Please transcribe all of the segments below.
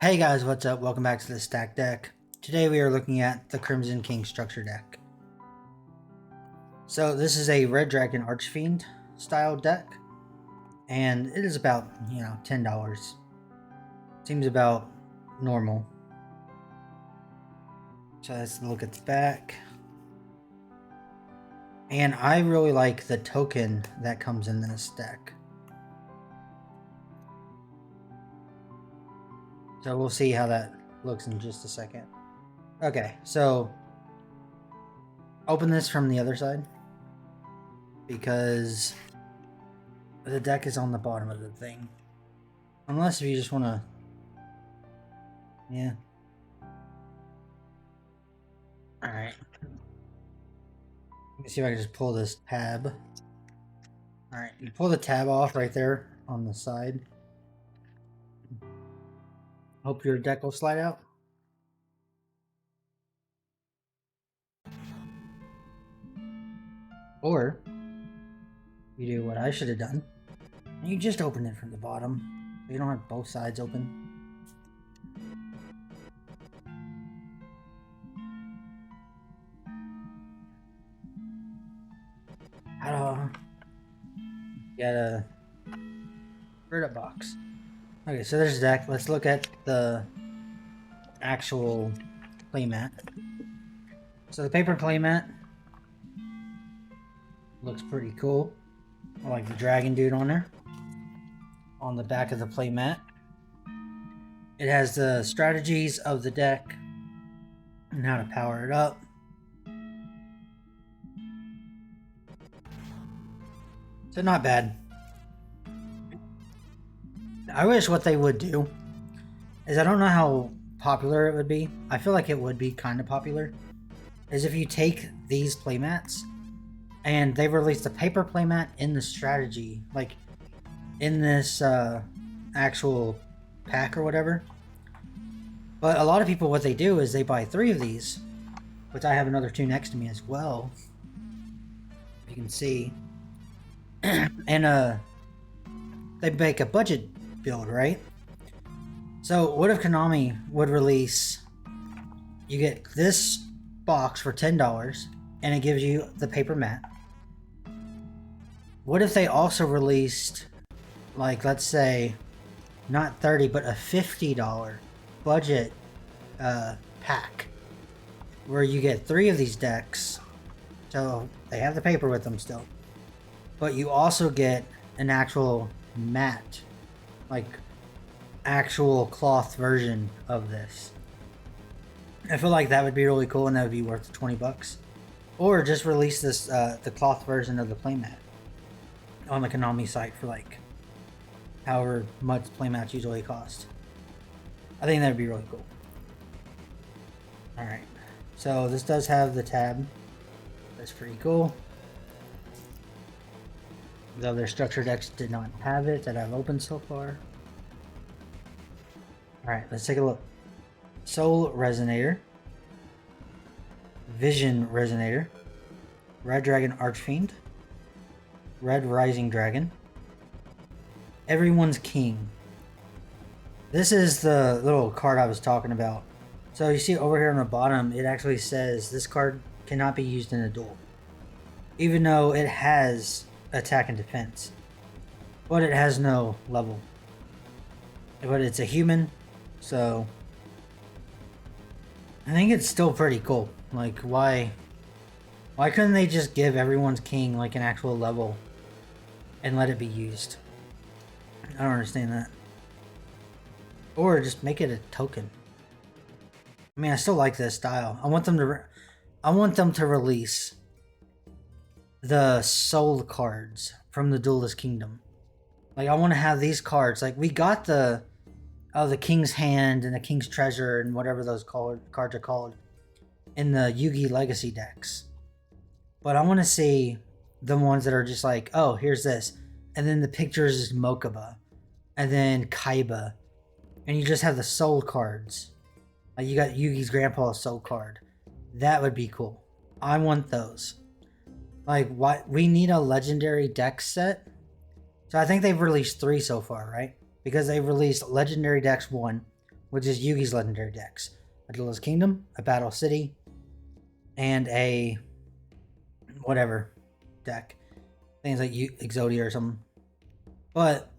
Hey guys, what's up? Welcome back to the Stack Deck. Today we are looking at the Crimson King structure deck. So this is a Red Dragon Archfiend style deck, and it is about, $10. Seems about normal. So let's look at the back. And I really like the token that comes in this deck. So we'll see how that looks in just a second. Okay, so open this from the other side because the deck is on the bottom of the thing. Unless if you just want to... Yeah. Alright. Let me see if I can just pull this tab. Alright, you pull the tab off right there on the side. Hope your deck will slide out. Or you do what I should have done, and you just open it from the bottom, so you don't have both sides open. Get a Verta box. Okay, so there's the deck. Let's look at the actual playmat. So the paper playmat looks pretty cool. I like the dragon dude on there. On the back of the playmat, it has the strategies of the deck and how to power it up. So not bad. I wish what they would do is, I don't know how popular it would be. I feel like it would be kind of popular. Is if you take these playmats and they release the paper playmat in the strategy, like in this actual pack or whatever. But a lot of people, what they do is they buy 3 of these, which I have another 2 next to me as well. You can see. And they make a budget build, right? So what if Konami would release, you get this box for $10 and it gives you the paper mat. What if they also released, like, let's say not 30 but a $50 budget pack where you get 3 of these decks, so they have the paper with them still, but you also get an actual mat, like actual cloth version of this. I feel like that would be really cool, and that would be worth 20 bucks. Or just release this the cloth version of the playmat on the Konami site for like however much playmats usually cost. I think that would be really cool. Alright, so this does have the tab. That's pretty cool. Though their structure decks did not have it that I've opened so far. Alright, let's take a look. Soul Resonator, Vision Resonator, Red Dragon Archfiend, Red Rising Dragon, Everyone's King. This is the little card I was talking about. So you see over here on the bottom, it actually says this card cannot be used in a duel, even though it has attack and defense, but it has no level. But it's a human, so I think it's still pretty cool. Like, why couldn't they just give Everyone's King like an actual level and let it be used? I don't understand that. Or just make it a token. I mean, I still like this style. I want them to release the soul cards from the Duelist Kingdom. Like, I want to have these cards. Like, we got the King's Hand and the King's Treasure and whatever those cards are called in the Yugi Legacy decks. But I want to see the ones that are just like, oh, here's this, and then the pictures is Mokuba, and then Kaiba, and you just have the soul cards. Like, you got Yugi's grandpa's soul card. That would be cool. I want those. Like, what, we need a legendary deck set. So I think they've released 3 so far, right? Because they've released Legendary Dex 1, which is Yugi's legendary decks. A Duelist Kingdom, a Battle City, and a whatever deck. Things like Exodia or something. But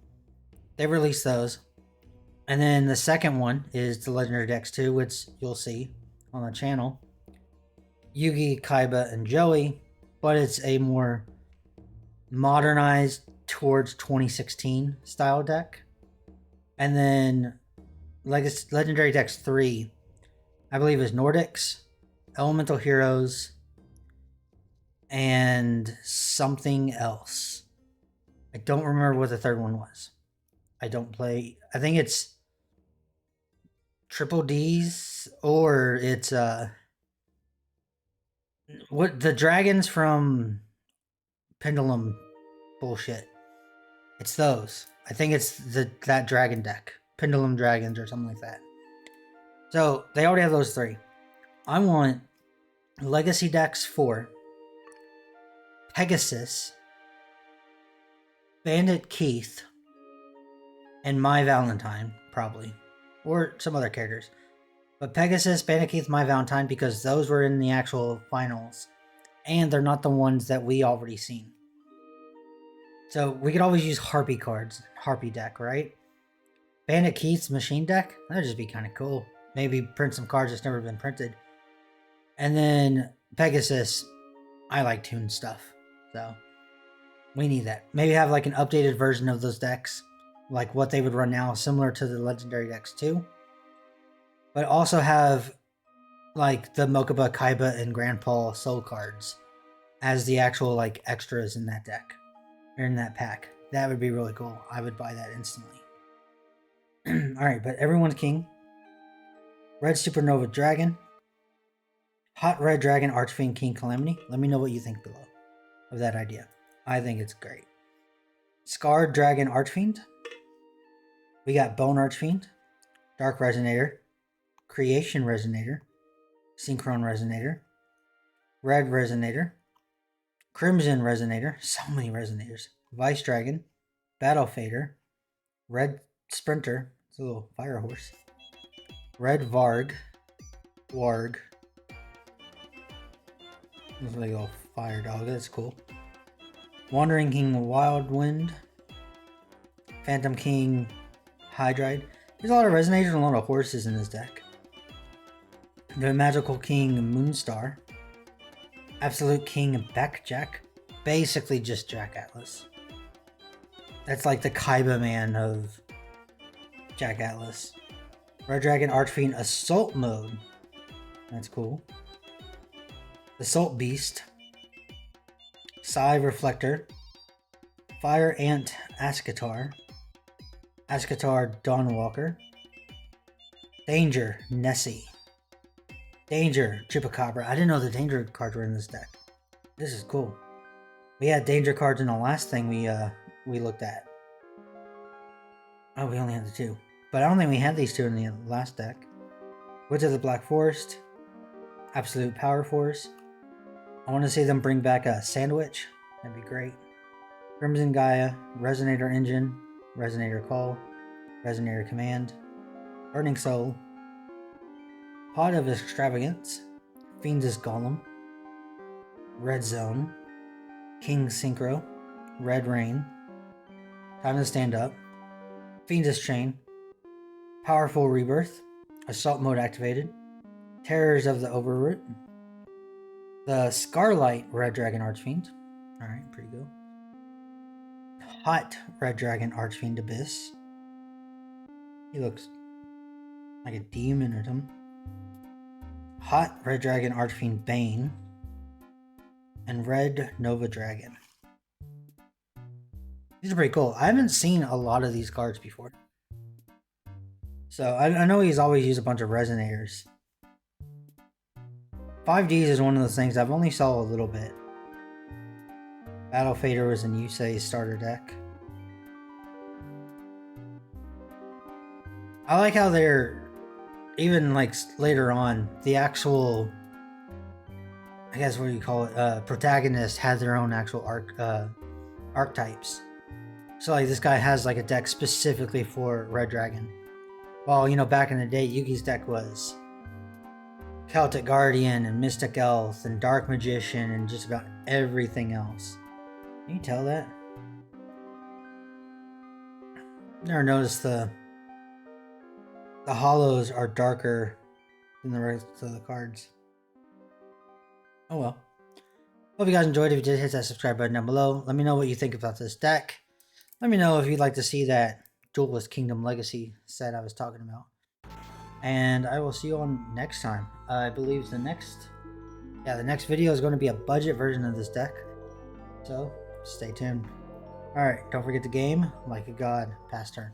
they released those. And then the second one is the legendary decks too, which you'll see on the channel. Yugi, Kaiba, and Joey, but it's a more modernized towards 2016 style deck. And then Legendary Decks 3, I believe, is Nordics, Elemental Heroes, and something else. I don't remember what the third one was. I think it's Triple D's, or it's what the dragons from Pendulum bullshit. It's those. I think it's that dragon deck. Pendulum Dragons or something like that. So they already have those three. I want Legacy Decks 4, Pegasus, Bandit Keith, and My Valentine, probably. Or some other characters. But Pegasus, Bandit Keith, My Valentine, because those were in the actual finals. And they're not the ones that we already seen. So we could always use Harpy cards. Harpy deck, right? Bandit Keith's machine deck? That'd just be kind of cool. Maybe print some cards that's never been printed. And then Pegasus, I like Toon stuff. So we need that. Maybe have like an updated version of those decks. Like what they would run now, similar to the Legendary Decks too. But also have like the Mokuba, Kaiba, and Grandpa Soul cards as the actual like extras in that deck. Or in that pack. That would be really cool. I would buy that instantly. Alright, but everyone's king. Red Supernova Dragon. Hot Red Dragon Archfiend King Calamity. Let me know what you think below of that idea. I think it's great. Scarred Dragon Archfiend. We got Bone Archfiend. Dark Resonator. Creation Resonator. Synchron Resonator. Red Resonator. Crimson Resonator. So many Resonators. Vice Dragon. Battle Fader. Red Sprinter. It's a little fire horse. Red Varg. Warg. Looks like a little fire dog. That's cool. Wandering King Wild Wind. Phantom King Hydride. There's a lot of Resonators and a lot of horses in this deck. The Magical King Moonstar. Absolute King Beckjack. Basically just Jack Atlas. That's like the Kaiba man of Jack Atlas. Red Dragon Archfiend Assault Mode. That's cool. Assault Beast. Psy Reflector. Fire Ant Ascatar. Ascatar Dawnwalker. Danger Nessie. Danger Chupacabra. I didn't know the danger cards were in this deck. This is cool. We had danger cards in the last thing we looked at. Oh, we only had the two. But I don't think we had these two in the last deck. Witch of the Black Forest. Absolute Power Force. I want to see them bring back a Sandwich. That'd be great. Crimson Gaia. Resonator Engine. Resonator Call. Resonator Command. Burning Soul. Pot of Extravagance. Fiend's Golem. Red Zone. King Synchro. Red Rain. Time to Stand Up. Fiend's Chain. Powerful Rebirth. Assault Mode activated. Terrors of the Overroot. The Scarlight Red Dragon Archfiend. Alright, pretty good. Hot Red Dragon Archfiend Abyss. He looks like a demon or something. Hot Red Dragon Archfiend Bane. And Red Nova Dragon. These are pretty cool. I haven't seen a lot of these cards before. So I know he's always used a bunch of Resonators. 5Ds is one of those things I've only saw a little bit. Battle Fader was in Yusei's starter deck. I like how they're, even like later on, the actual, I guess what do you call it, protagonists had their own actual archetypes. So like this guy has like a deck specifically for Red Dragon. Well, you know, back in the day, Yugi's deck was Celtic Guardian and Mystic Elf and Dark Magician and just about everything else. Can you tell that? Never noticed the hollows are darker than the rest of the cards. Oh well. Hope you guys enjoyed. If you did, hit that subscribe button down below. Let me know what you think about this deck. Let me know if you'd like to see that Duelist Kingdom Legacy set I was talking about. And I will see you on next time. I believe the next video is going to be a budget version of this deck. So stay tuned. Alright, don't forget the game like a god. Pass turn.